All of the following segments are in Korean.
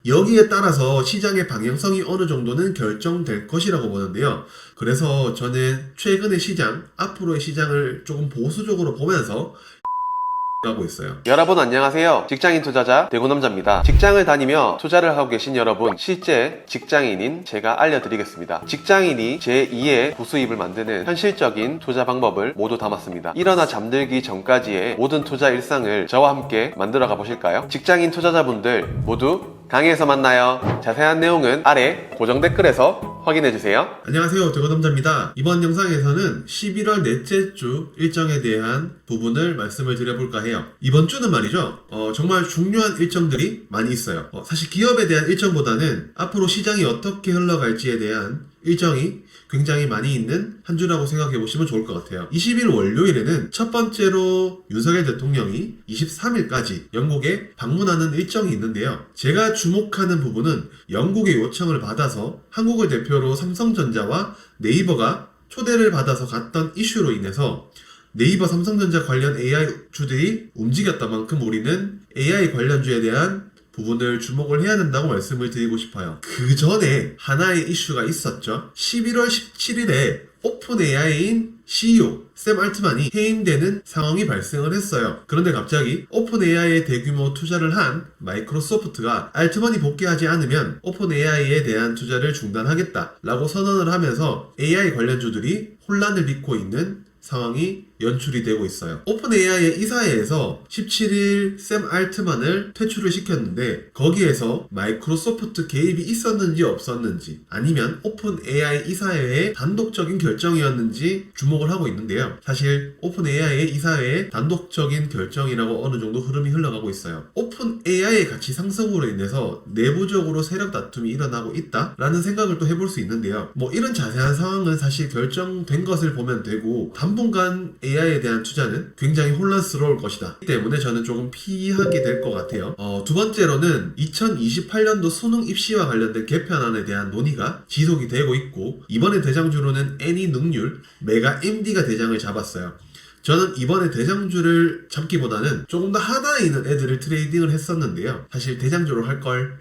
여기에 따라서 시장의 방향성이 어느 정도는 결정될 것이라고 보는데요. 그래서 저는 최근의 시장, 앞으로의 시장을 조금 보수적으로 보면서 하고 있어요. 여러분 안녕하세요. 직장인 투자자 대구남자입니다. 직장을 다니며 투자를 하고 계신 여러분, 실제 직장인인 제가 알려드리겠습니다. 직장인이 제2의 부수입을 만드는 현실적인 투자 방법을 모두 담았습니다. 일어나 잠들기 전까지의 모든 투자 일상을 저와 함께 만들어 가보실까요? 직장인 투자자분들 모두 강의에서 만나요. 자세한 내용은 아래 고정 댓글에서 확인해주세요. 안녕하세요. 대구남자입니다. 이번 영상에서는 11월 넷째 주 일정에 대한 부분을 말씀을 드려볼까 해요. 이번 주는 말이죠. 정말 중요한 일정들이 많이 있어요. 사실 기업에 대한 일정보다는 앞으로 시장이 어떻게 흘러갈지에 대한 일정이 굉장히 많이 있는 한 주라고 생각해 보시면 좋을 것 같아요. 20일 월요일에는 첫 번째로 윤석열 대통령이 23일까지 영국에 방문하는 일정이 있는데요. 제가 주목하는 부분은 영국의 요청을 받아서 한국을 대표로 삼성전자와 네이버가 초대를 받아서 갔던 이슈로 인해서 네이버, 삼성전자 관련 AI주들이 움직였던 만큼 우리는 AI 관련주에 대한 부분을 주목을 해야 된다고 말씀을 드리고 싶어요. 그 전에 하나의 이슈가 있었죠. 11월 17일에 오픈 AI인 CEO 샘 알트만이 해임되는 상황이 발생을 했어요. 그런데 갑자기 오픈 AI에 대규모 투자를 한 마이크로소프트가 알트만이 복귀하지 않으면 오픈 AI에 대한 투자를 중단하겠다라고 선언을 하면서 AI 관련주들이 혼란을 빚고 있는 상황이 연출이 되고 있어요. 오픈 AI의 이사회에서 17일 샘 알트만을 퇴출을 시켰는데 거기에서 마이크로소프트 개입이 있었는지 없었는지 아니면 오픈 AI 이사회의 단독적인 결정이었는지 주목을 하고 있는데요. 사실 오픈 AI의 이사회의 단독적인 결정이라고 어느 정도 흐름이 흘러가고 있어요. 오픈 AI의 가치 상승으로 인해서 내부적으로 세력 다툼이 일어나고 있다라는 생각을 또 해볼 수 있는데요. 이런 자세한 상황은 사실 결정된 것을 보면 되고 당분간 AI에 대한 투자는 굉장히 혼란스러울 것이다. 이 때문에 저는 조금 피하게 될 것 같아요. 두 번째로는 2028년도 수능 입시와 관련된 개편안에 대한 논의가 지속이 되고 있고 이번에 대장주로는 애니능률, 메가 MD가 대장을 잡았어요. 저는 이번에 대장주를 잡기보다는 조금 더 하단에 있는 애들을 트레이딩을 했었는데요. 사실 대장주로 할걸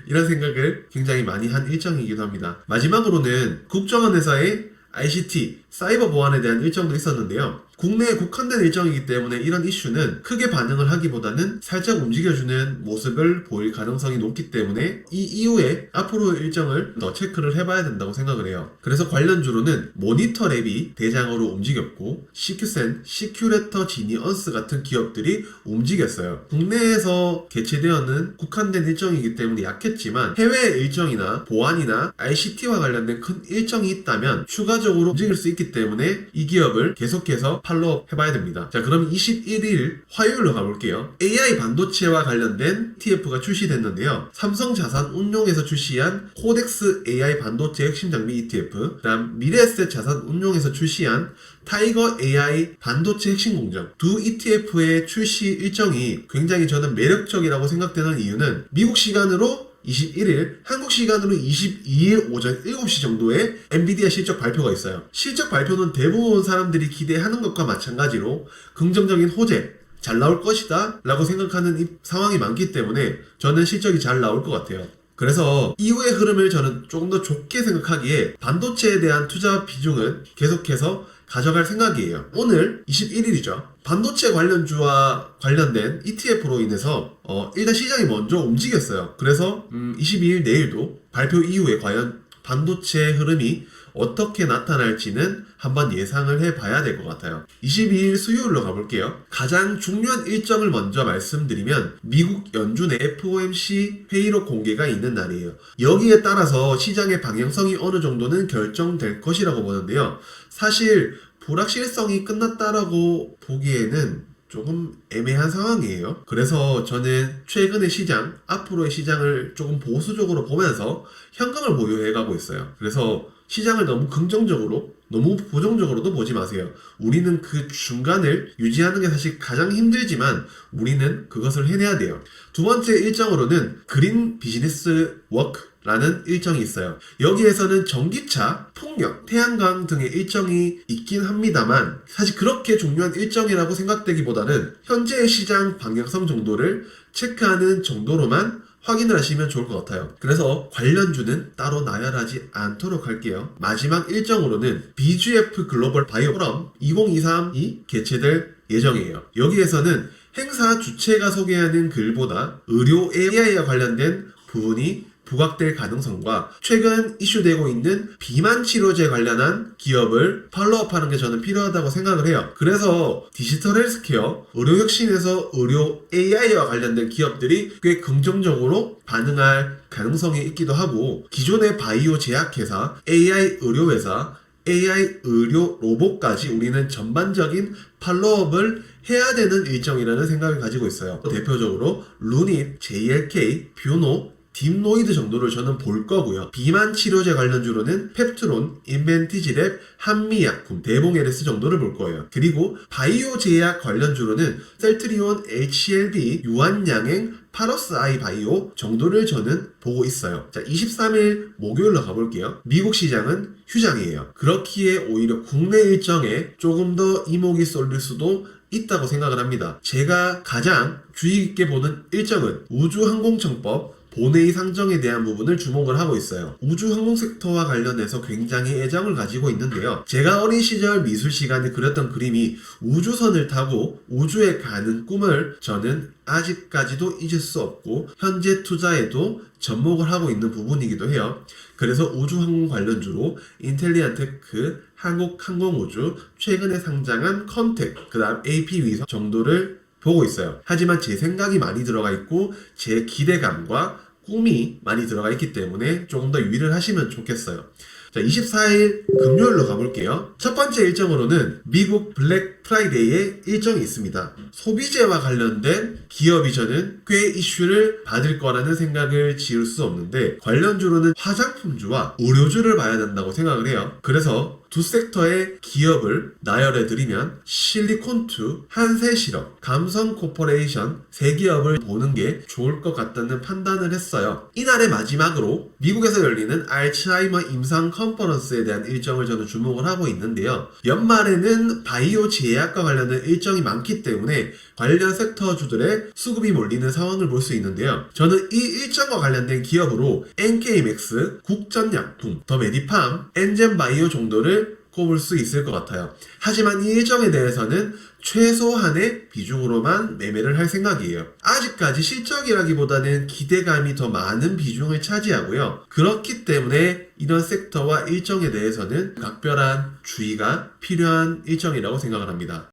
이런 생각을 굉장히 많이 한 일정이기도 합니다. 마지막으로는 국정원 회사의 ICT, 사이버 보안에 대한 일정도 있었는데요. 국내에 국한된 일정이기 때문에 이런 이슈는 크게 반응을 하기보다는 살짝 움직여주는 모습을 보일 가능성이 높기 때문에 이 이후에 앞으로 일정을 더 체크를 해봐야 된다고 생각을 해요. 그래서 관련주로는 모니터랩이 대장으로 움직였고 시큐센, 시큐레터 지니언스 같은 기업들이 움직였어요. 국내에서 개최되어는 국한된 일정이기 때문에 약했지만 해외 일정이나 보안이나 ICT와 관련된 큰 일정이 있다면 추가적으로 움직일 수 있기 때문에 이 기업을 계속해서 팔로업 해봐야 됩니다. 자, 그럼 21일 화요일로 가볼게요. AI 반도체와 관련된 ETF가 출시됐는데요. 삼성자산운용에서 출시한 코덱스 AI 반도체 핵심 장비 ETF, 그다음 미래에셋 자산운용에서 출시한 타이거 AI 반도체 핵심 공정 두 ETF의 출시 일정이 굉장히 저는 매력적이라고 생각되는 이유는 미국 시간으로 21일, 한국 시간으로 22일 오전 7시 정도에 엔비디아 실적 발표가 있어요. 실적 발표는 대부분 사람들이 기대하는 것과 마찬가지로 긍정적인 호재, 잘 나올 것이다 라고 생각하는 상황이 많기 때문에 저는 실적이 잘 나올 것 같아요. 그래서 이후의 흐름을 저는 조금 더 좋게 생각하기에 반도체에 대한 투자 비중은 계속해서 가져갈 생각이에요. 오늘 21일이죠. 반도체 관련주와 관련된 ETF로 인해서 일단 시장이 먼저 움직였어요. 그래서 22일 내일도 발표 이후에 과연 반도체 흐름이 어떻게 나타날지는 한번 예상을 해봐야 될 것 같아요. 22일 수요일로 가볼게요. 가장 중요한 일정을 먼저 말씀드리면 미국 연준의 FOMC 회의록 공개가 있는 날이에요. 여기에 따라서 시장의 방향성이 어느 정도는 결정될 것이라고 보는데요. 사실 불확실성이 끝났다라고 보기에는 조금 애매한 상황이에요. 그래서 저는 최근의 시장, 앞으로의 시장을 조금 보수적으로 보면서 현금을 보유해가고 있어요. 그래서 시장을 너무 긍정적으로, 너무 부정적으로도 보지 마세요. 우리는 그 중간을 유지하는 게 사실 가장 힘들지만 우리는 그것을 해내야 돼요. 두 번째 일정으로는 그린 비즈니스 워크라는 일정이 있어요. 여기에서는 전기차, 풍력, 태양광 등의 일정이 있긴 합니다만 사실 그렇게 중요한 일정이라고 생각되기보다는 현재의 시장 방향성 정도를 체크하는 정도로만 확인을 하시면 좋을 것 같아요. 그래서 관련주는 따로 나열하지 않도록 할게요. 마지막 일정으로는 BGF 글로벌 바이오 포럼 2023이 개최될 예정이에요. 여기에서는 행사 주체가 소개하는 글보다 의료 AI와 관련된 부분이 부각될 가능성과 최근 이슈되고 있는 비만 치료제 관련한 기업을 팔로우업하는 게 저는 필요하다고 생각을 해요. 그래서 디지털 헬스케어, 의료혁신에서 의료 AI와 관련된 기업들이 꽤 긍정적으로 반응할 가능성이 있기도 하고, 기존의 바이오 제약회사, AI 의료회사, AI 의료 로봇까지 우리는 전반적인 팔로우업을 해야 되는 일정이라는 생각을 가지고 있어요. 대표적으로 루닛, JLK, 뷰노, 딥노이드 정도를 저는 볼 거고요. 비만 치료제 관련주로는 펩트론, 인벤티지랩, 한미약품, 대봉LS 정도를 볼 거예요. 그리고 바이오 제약 관련주로는 셀트리온, HLB, 유한양행, 파러스아이 바이오 정도를 저는 보고 있어요. 자, 23일 목요일로 가볼게요. 미국 시장은 휴장이에요. 그렇기에 오히려 국내 일정에 조금 더 이목이 쏠릴 수도 있다고 생각을 합니다. 제가 가장 주의 깊게 보는 일정은 우주항공청법 본회의 상정에 대한 부분을 주목을 하고 있어요. 우주항공 섹터와 관련해서 굉장히 애정을 가지고 있는데요. 제가 어린 시절 미술 시간에 그렸던 그림이 우주선을 타고 우주에 가는 꿈을 저는 아직까지도 잊을 수 없고 현재 투자에도 접목을 하고 있는 부분이기도 해요. 그래서 우주항공 관련주로 인텔리안테크, 한국항공우주, 최근에 상장한 컨텍, 그 다음 AP 위성 정도를 보고 있어요. 하지만 제 생각이 많이 들어가 있고 제 기대감과 꿈이 많이 들어가 있기 때문에 조금 더 유의를 하시면 좋겠어요. 자, 24일 금요일로 가볼게요. 첫 번째 일정으로는 미국 블랙 프라이데이의 일정이 있습니다. 소비재와 관련된 기업이 저는 꽤 이슈를 받을 거라는 생각을 지을 수 없는데, 관련주로는 화장품주와 의료주를 봐야 된다고 생각을 해요. 그래서 두 섹터의 기업을 나열해드리면 실리콘투, 한세실업, 감성코퍼레이션 세 기업을 보는 게 좋을 것 같다는 판단을 했어요. 이날의 마지막으로 미국에서 열리는 알츠하이머 임상 컨퍼런스에 대한 일정을 저는 주목을 하고 있는데요. 연말에는 바이오 제약과 관련된 일정이 많기 때문에 관련 섹터주들의 수급이 몰리는 상황을 볼 수 있는데요. 저는 이 일정과 관련된 기업으로 NK맥스, 국전약품, 더 메디팜, 엔젠바이오 정도를 꼽을 수 있을 것 같아요. 하지만 이 일정에 대해서는 최소한의 비중으로만 매매를 할 생각이에요. 아직까지 실적이라기보다는 기대감이 더 많은 비중을 차지하고요. 그렇기 때문에 이런 섹터와 일정에 대해서는 각별한 주의가 필요한 일정이라고 생각을 합니다.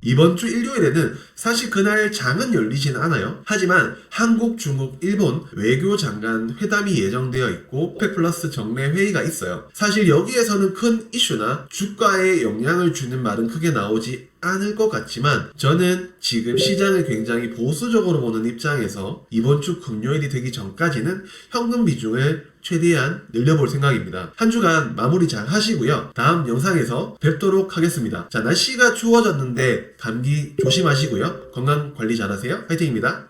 이번 주 일요일에는 사실 그날 장은 열리진 않아요. 하지만 한국, 중국, 일본 외교장관 회담이 예정되어 있고 오펙 플러스 정례 회의가 있어요. 사실 여기에서는 큰 이슈나 주가에 영향을 주는 말은 크게 나오지 않을 것 같지만, 저는 지금 시장을 굉장히 보수적으로 보는 입장에서 이번 주 금요일이 되기 전까지는 현금 비중을 최대한 늘려볼 생각입니다. 한 주간 마무리 잘 하시고요. 다음 영상에서 뵙도록 하겠습니다. 자, 날씨가 추워졌는데 감기 조심하시고요. 건강 관리 잘하세요. 화이팅입니다.